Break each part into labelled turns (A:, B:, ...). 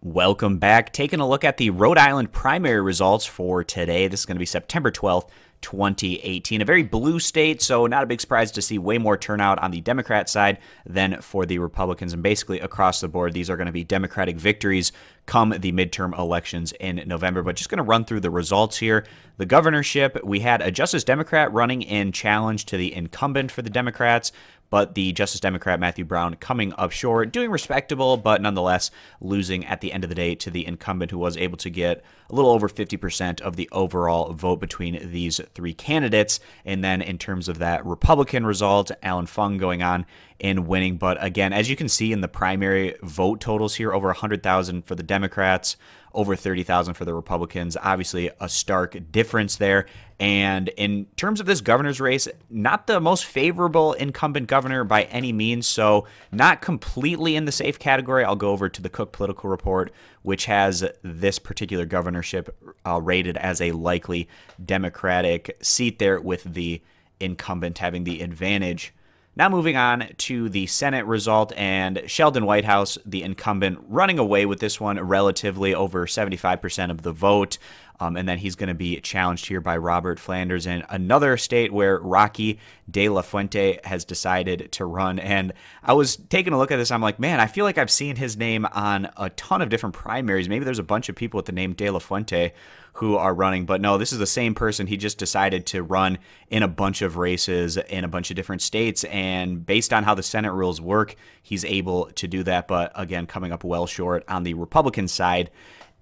A: Welcome back. Taking a look at the Rhode Island primary results for today. This is going to be September 12th, 2018. A very blue state, so not a big surprise to see way more turnout on the Democrat side than for the Republicans. And basically across the board, these are going to be Democratic victories come the midterm elections in November. But just going to run through the results here. The governorship, we had a Justice Democrat running in challenge to the incumbent for the Democrats, but the Justice Democrat, Matthew Brown, coming up short, doing respectable, but nonetheless losing at the end of the day to the incumbent, who was able to get a little over 50% of the overall vote between these three candidates. And then in terms of that Republican result, Allan Fung going on and winning. But again, as you can see in the primary vote totals here, over 100,000 for the Democrats, over 30,000 for the Republicans. Obviously a stark difference there. And in terms of this governor's race, not the most favorable incumbent governor by any means, so not completely in the safe category. I'll go over to the Cook Political Report, which has this particular governorship rated as a likely Democratic seat there, with the incumbent having the advantage. Now moving on to the Senate result, and Sheldon, Whitehouse, the incumbent, running away with this one relatively, over 75% of the vote. And then he's going to be challenged here by Robert Flanders in another state where Rocky De La Fuente has decided to run. And I was taking a look at this. I'm like, man, I feel like I've seen his name on a ton of different primaries. Maybe there's a bunch of people with the name De La Fuente who are running, but no, this is the same person. He just decided to run in a bunch of races in a bunch of different states, and based on how the Senate rules work, he's able to do that, but again, coming up well short on the Republican side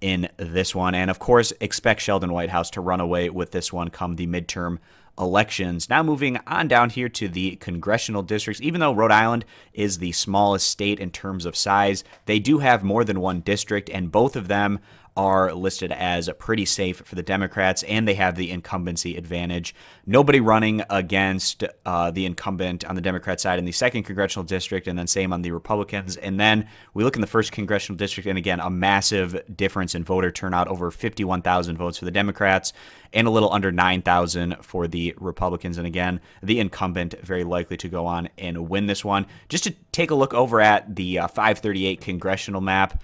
A: in this one. And of course, expect Sheldon Whitehouse to run away with this one come the midterm elections. Now moving on down here to the congressional districts. Even though Rhode Island is the smallest state in terms of size, they do have more than one district, and both of them are listed as pretty safe for the Democrats, and they have the incumbency advantage. Nobody running against the incumbent on the Democrat side in the second congressional district, and then same on the Republicans. And then we look in the first congressional district, and again, a massive difference in voter turnout, over 51,000 votes for the Democrats and a little under 9,000 for the Republicans. And again, the incumbent very likely to go on and win this one. Just to take a look over at the 538 congressional map,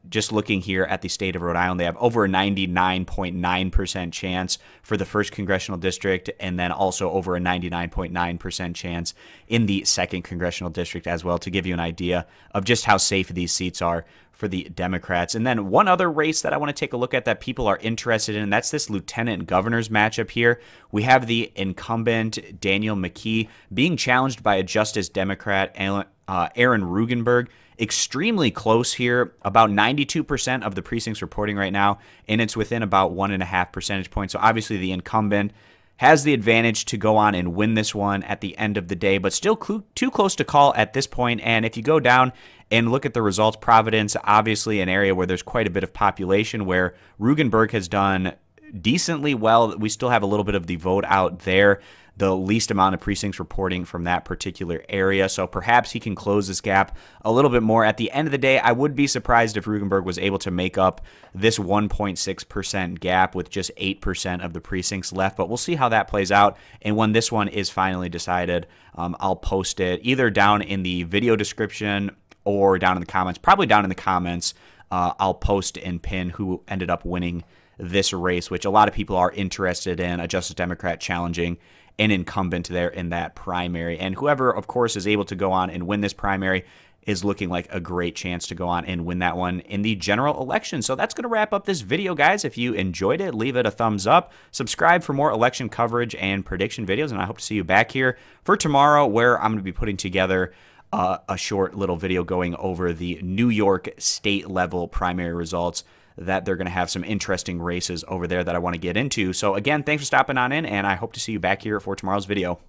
A: just looking here at the state of Rhode Island, they have over a 99.9% chance for the first congressional district, and then also over a 99.9% chance in the second congressional district as well, to give you an idea of just how safe these seats are for the Democrats. And then one other race that I want to take a look at that people are interested in, that's this lieutenant governor's matchup here. We have the incumbent Daniel McKee being challenged by a Justice Democrat, Aaron Regunberg. Extremely close here, about 92% of the precincts reporting right now, and it's within about 1.5 percentage points. So obviously the incumbent has the advantage to go on and win this one at the end of the day, but still too close to call at this point. And if you go down and look at the results, Providence, obviously an area where there's quite a bit of population, where Regunberg has done decently well. We still have a little bit of the vote out there, the least amount of precincts reporting from that particular area. So perhaps he can close this gap a little bit more. At the end of the day, I would be surprised if Regunberg was able to make up this 1.6% gap with just 8% of the precincts left. But we'll see how that plays out. And when this one is finally decided, I'll post it either down in the video description or down in the comments. Probably down in the comments, I'll post and pin who ended up winning this race, which a lot of people are interested in, a Justice Democrat challenging an incumbent there in that primary. And whoever, of course, is able to go on and win this primary is looking like a great chance to go on and win that one in the general election. So that's going to wrap up this video, guys. If you enjoyed it, leave it a thumbs up. Subscribe for more election coverage and prediction videos, and I hope to see you back here for tomorrow, where I'm going to be putting together a short little video going over the New York state level primary results, that they're going to have some interesting races over there that I want to get into. So again, thanks for stopping on in, and I hope to see you back here for tomorrow's video.